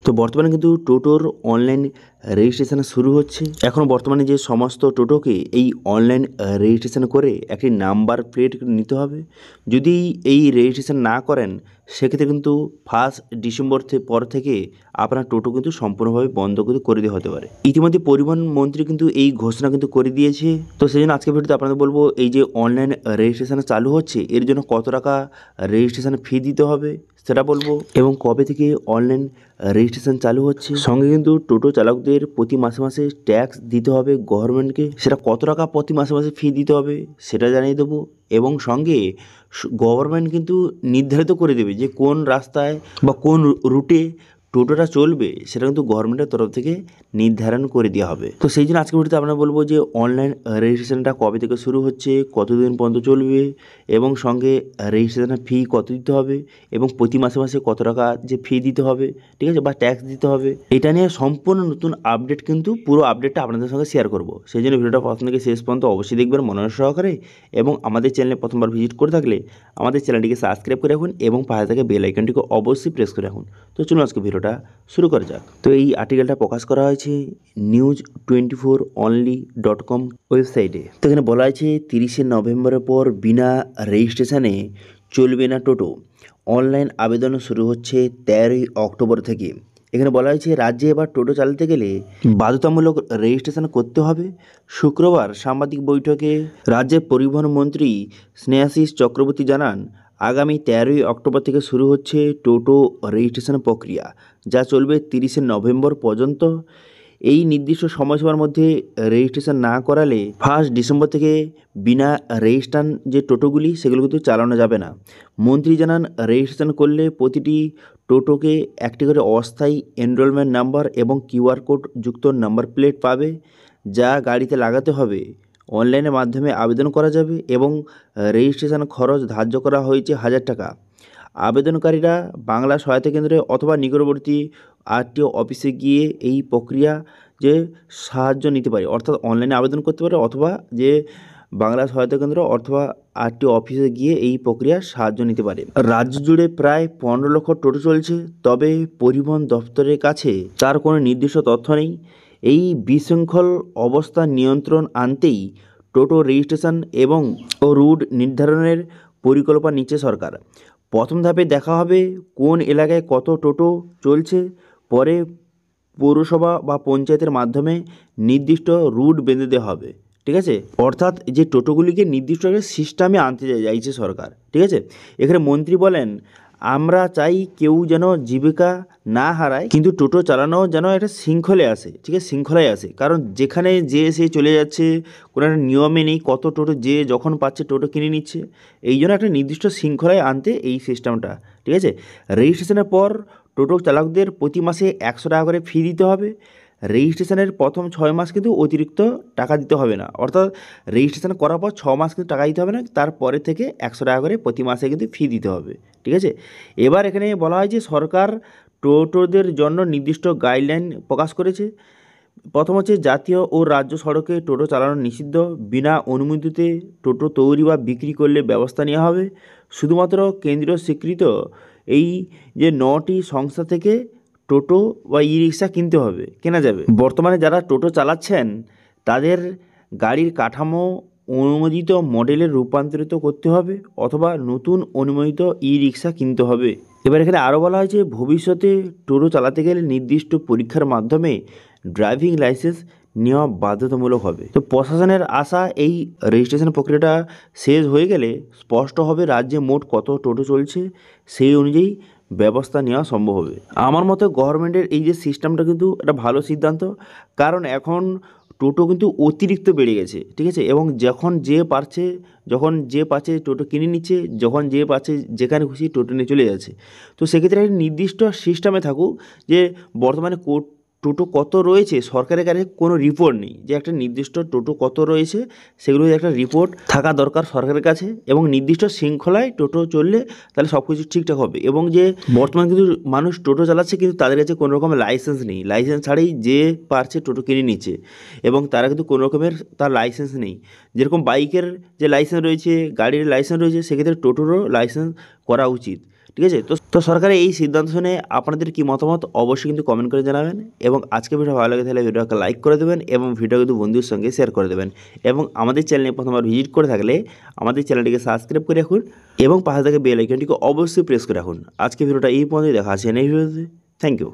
তো বর্তমানে কিন্তু টোটোর অনলাইন রেজিস্ট্রেশন শুরু হচ্ছে। এখন বর্তমানে যে সমস্ত টোটোকে এই অনলাইন রেজিস্ট্রেশন করে একটি নাম্বার প্লেট নিতে হবে। যদি এই রেজিস্ট্রেশন না করেন সেক্ষেত্রে কিন্তু 1 ডিসেম্বর পর থেকে আপনার টোটো কিন্তু সম্পূর্ণভাবে বন্ধ কিন্তু করে দেওয়া হতে পারে। ইতিমধ্যে পরিবহন মন্ত্রী কিন্তু এই ঘোষণা কিন্তু করে দিয়েছে। তো সেই জন্য আজকের ভিডিওতে আপনাদের বলবো, এই যে অনলাইন রেজিস্ট্রেশন চালু হচ্ছে এর জন্য কত টাকা রেজিস্ট্রেশন ফি দিতে হবে সেটা বলবো, এবং কবে থেকে অনলাইন রেজিস্ট্রেশন চালু হচ্ছে। সঙ্গে কিন্তু টোটো চালকদের প্রতি মাসে মাসে ট্যাক্স দিতে হবে গভর্নমেন্টকে, সেটা কত টাকা প্রতি মাসে মাসে ফি দিতে হবে সেটা জানিয়ে দেবো। এবং সঙ্গে গভর্নমেন্ট কিন্তু নির্ধারিত করে দেবে যে কোন রাস্তায় বা কোন রুটে টোটোটা চলবে, সেটা কিন্তু গভর্নমেন্টের তরফ থেকে নির্ধারণ করে দেওয়া হবে। তো সেই জন্য আজকে ভিডিওতে আপনারা বলবো যে অনলাইন রেজিস্ট্রেশনটা কবে থেকে শুরু হচ্ছে, কতদিন পর্যন্ত চলবে, এবং সঙ্গে রেজিস্ট্রেশনের ফি কত দিতে হবে, এবং প্রতি মাসে মাসে কত টাকা যে ফি দিতে হবে, ঠিক আছে, বা ট্যাক্স দিতে হবে। এটা নিয়ে সম্পূর্ণ নতুন আপডেট, কিন্তু পুরো আপডেটটা আপনাদের সঙ্গে শেয়ার করব। সেই জন্য ভিডিওটা প্রথম থেকে শেষ পর্যন্ত অবশ্যই দেখবেন মনোযোগ সহকারে, এবং আমাদের চ্যানেলে প্রথমবার ভিজিট করে থাকলে আমাদের চ্যানেলটিকে সাবস্ক্রাইব করে রাখুন এবং পাশে থাকা বেল আইকনটিকে অবশ্যই প্রেস করে রাখুন। তো চলুন আজকে ভিডিওটা শুরু করা যাক। তো এই আর্টিকেলটা প্রকাশ করা হয়েছে news24only.com ওয়েবসাইটে। তো এখানে বলা আছে 30শে নভেম্বরের পর বিনা রেজিস্ট্রেশনে চলবে না টোটো। অনলাইন আবেদন শুরু হচ্ছে 13ই অক্টোবর থেকে। এখানে বলা হয়েছে রাজ্যে এবার টোটো চালাতে গেলে বাধ্যতামূলক রেজিস্ট্রেশন করতে হবে। শুক্রবার সাংবাদিক বৈঠকে রাজ্যের পরিবহন মন্ত্রী স্নেহাশিস চক্রবর্তী জানান, আগামী 13ই অক্টোবর থেকে শুরু হচ্ছে টোটো রেজিস্ট্রেশন প্রক্রিয়া, যা চলবে 30শে নভেম্বর পর্যন্ত। এই নির্দিষ্ট সময়সীমার মধ্যে রেজিস্ট্রেশন না করালে 1 ডিসেম্বর থেকে বিনা রেজিস্ট্রেশন যে টোটোগুলি সেগুলো কিন্তু চালানো যাবে না। মন্ত্রী জানান, রেজিস্ট্রেশন করলে প্রতিটি টোটোকে একটি করে অস্থায়ী এনরোলমেন্ট নাম্বার এবং কিউআর কোড যুক্ত নাম্বার প্লেট পাবে, যা গাড়িতে লাগাতে হবে। অনলাইনের মাধ্যমে আবেদন করা যাবে এবং রেজিস্ট্রেশন খরচ ধার্য করা হয়েছে 1000 টাকা। আবেদনকারীরা বাংলা সহায়তা কেন্দ্রে অথবা নিকটবর্তী আরটিও অফিসে গিয়ে এই প্রক্রিয়া যে সাহায্য নিতে পারে, অর্থাৎ অনলাইনে আবেদন করতে পারে, অথবা যে বাংলা সহায়তা কেন্দ্র অথবা আরটিও অফিসে গিয়ে এই প্রক্রিয়ার সাহায্য নিতে পারে। রাজ্য জুড়ে প্রায় 15 লক্ষ টোটো চলছে, তবে পরিবহন দপ্তরের কাছে তার কোনো নির্দিষ্ট তথ্য নেই। এই বিশৃঙ্খল অবস্থা নিয়ন্ত্রণ আনতেই টোটো রেজিস্ট্রেশন এবং রুট নির্ধারণের পরিকল্পনা নিচ্ছে সরকার। প্রথম ধাপে দেখা হবে কোন এলাকায় কত টোটো চলছে, পরে পৌরসভা বা পঞ্চায়েতের মাধ্যমে নির্দিষ্ট রুট বেঁধে দেওয়া হবে, ঠিক আছে। অর্থাৎ যে টোটোগুলিকে নির্দিষ্ট একটা সিস্টেমে আনতে চাইছে সরকার, ঠিক আছে। এখানে মন্ত্রী বলেন, আমরা চাই কেউ যেন জীবিকা না হারায়, কিন্তু টোটো চালানো যেন একটা শৃঙ্খলে আসে, ঠিক আছে, শৃঙ্খলায় আসে। কারণ যেখানে যে সে চলে যাচ্ছে, কোনো একটা নিয়মে নেই, কত টোটো যে যখন পাচ্ছে টোটো কিনে নিচ্ছে। এই জন্য একটা নির্দিষ্ট শৃঙ্খলায় আনতে এই সিস্টেমটা, ঠিক আছে। রেজিস্ট্রেশনের পর টোটো চালকদের প্রতি মাসে 100 টাকা করে ফি দিতে হবে। রেজিস্ট্রেশনের প্রথম 6 মাস কিন্তু অতিরিক্ত টাকা দিতে হবে না, অর্থাৎ রেজিস্ট্রেশন করার পর 6 মাস কিন্তু টাকা দিতে হবে না, তারপরে থেকে 100 টাকা করে প্রতি মাসে কিন্তু ফি দিতে হবে, ঠিক আছে। এবার এখানে বলা হয় যে সরকার টোটোদের জন্য নির্দিষ্ট গাইডলাইন প্রকাশ করেছে। প্রথম হচ্ছে, জাতীয় ও রাজ্য সড়কে টোটো চালানো নিষিদ্ধ। বিনা অনুমতিতে টোটো তৈরি বা বিক্রি করলে ব্যবস্থা নেওয়া হবে। শুধুমাত্র কেন্দ্রীয় স্বীকৃত এই যে 9টি সংস্থা থেকে টোটো বা ই রিক্সা কিনতে হবে, কেনা যাবে। বর্তমানে যারা টোটো চালাচ্ছেন তাদের গাড়ির কাঠামো অনুমোদিত মডেলে রূপান্তরিত করতে হবে, অথবা নতুন অনুমোদিত ই রিক্সা কিনতে হবে। এবার এখানে আরও বলা হয়েছে, ভবিষ্যতে টোটো চালাতে গেলে নির্দিষ্ট পরীক্ষার মাধ্যমে ড্রাইভিং লাইসেন্স নেওয়া বাধ্যতামূলক হবে। তো প্রশাসনের আশা, এই রেজিস্ট্রেশন প্রক্রিয়াটা শেষ হয়ে গেলে স্পষ্ট হবে রাজ্যে মোট কত টোটো চলছে, সেই অনুযায়ী ব্যবস্থা নেওয়া সম্ভব হবে। আমার মতে গভর্নমেন্টের এই যে সিস্টেমটা কিন্তু একটা ভালো সিদ্ধান্ত, কারণ এখন টোটো কিন্তু অতিরিক্ত বেড়ে গেছে, ঠিক আছে। এবং যখন যে পারছে টোটো কিনে নিচ্ছে, যখন যে পারছে যেখানে খুশি টোটো নিয়ে চলে যাচ্ছে। তো সেক্ষেত্রে একটা নির্দিষ্ট সিস্টেমে থাকুক যে বর্তমানে টোটো কত রয়েছে, সরকারের কাছে কোনো রিপোর্ট নেই যে একটা নির্দিষ্ট টোটো কত রয়েছে, সেগুলো একটা রিপোর্ট থাকা দরকার সরকারের কাছে, এবং নির্দিষ্ট শৃঙ্খলায় টোটো চললে তাহলে সব কিছু ঠিকঠাক হবে। এবং যে বর্তমানে কিন্তু মানুষ টোটো চালাচ্ছে কিন্তু তাদের কাছে কোনো রকমের লাইসেন্স নেই, লাইসেন্স ছাড়াই যে পারছে টোটো কিনে নিচ্ছে, এবং তারা কিন্তু কোনো রকমের তার লাইসেন্স নেই। যেরকম বাইকের যে লাইসেন্স রয়েছে, গাড়ির লাইসেন্স রয়েছে, সেক্ষেত্রে টোটোরও লাইসেন্স করা উচিত। ঠিক আছে, তো সরকারের এই সিদ্ধান্ত শুনে আপনাদের কি মতামত অবশ্যই কিন্তু কমেন্ট করে জানাবেন, এবং আজকে ভিডিও ভালো লাগে তাহলে ভিডিওকে লাইক করে দেবেন এবং ভিডিও কিন্তু বন্ধুদের সঙ্গে শেয়ার করে দেবেন, এবং আমাদের চ্যানেলে প্রথমবার ভিজিট করে থাকলে আমাদের চ্যানেলটিকে সাবস্ক্রাইব করে রাখুন এবং পাশে থাকা বেল আইকনটিকে অবশ্যই প্রেস করে রাখুন। আজকে ভিডিওটা এই পর্যন্তই, দেখা আছে নেক্সট ভিডিওতে। Thank you.